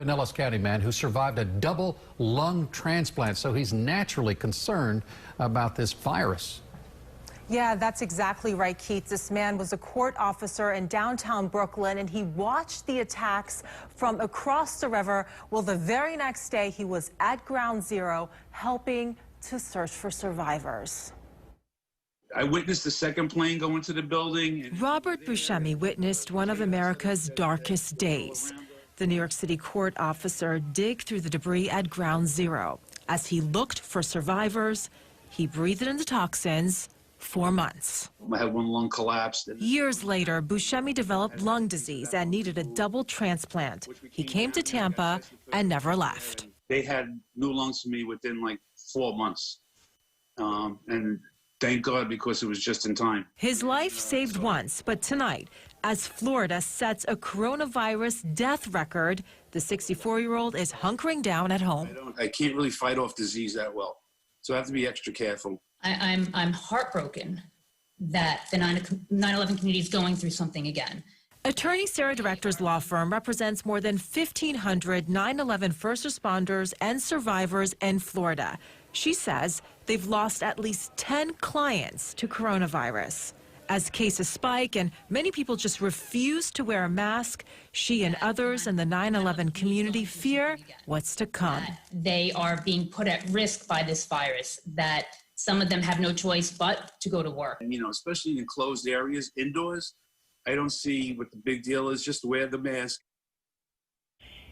Pinellas County man who survived a double lung transplant, so he's naturally concerned about this virus. Yeah, that's exactly right, Keith. This man was a court officer in downtown Brooklyn, and he watched the attacks from across the river. Well, the very next day, he was at Ground Zero helping to search for survivors. I witnessed the second plane go into the building. Robert Buscemi witnessed one of America's darkest days. The New York City court officer digged through the debris at Ground Zero. As he looked for survivors, he breathed in the toxins. 4 months. I had one lung collapsed. Years later, Buscemi developed lung disease and needed a double transplant. He came to Tampa and never left. They had new lungs for me within like 4 months. And thank God, because it was just in time. His life saved once, but tonight, as Florida sets a coronavirus death record, the 64-year-old is hunkering down at home. I can't really fight off disease that well, so I have to be extra careful. I'm heartbroken that the 9/11 community is going through something again. Attorney Sarah Director's law firm represents more than 1,500 9/11 first responders and survivors in Florida. She says they've lost at least 10 clients to coronavirus. As cases spike and many people just refuse to wear a mask, she and others in the 9/11 community fear what's to come. They are being put at risk by this virus, that some of them have no choice but to go to work. And, especially in enclosed areas, indoors, I don't see what the big deal is. Just wear the mask.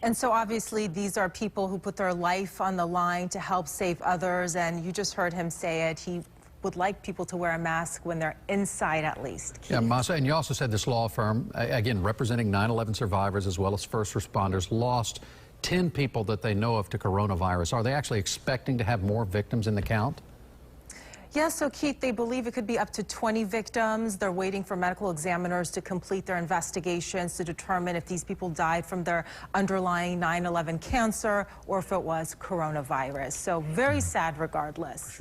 And so obviously these are people who put their life on the line to help save others. And you just heard him say it. He would like people to wear a mask when they're inside at least. Keith. Yeah, Masa, and you also said this law firm, again, representing 9/11 survivors as well as first responders, lost 10 people that they know of to coronavirus. Are they actually expecting to have more victims in the count? Yeah, so Keith, they believe it could be up to 20 victims. They're waiting for medical examiners to complete their investigations to determine if these people died from their underlying 9/11 cancer or if it was coronavirus. So very sad regardless. Sure.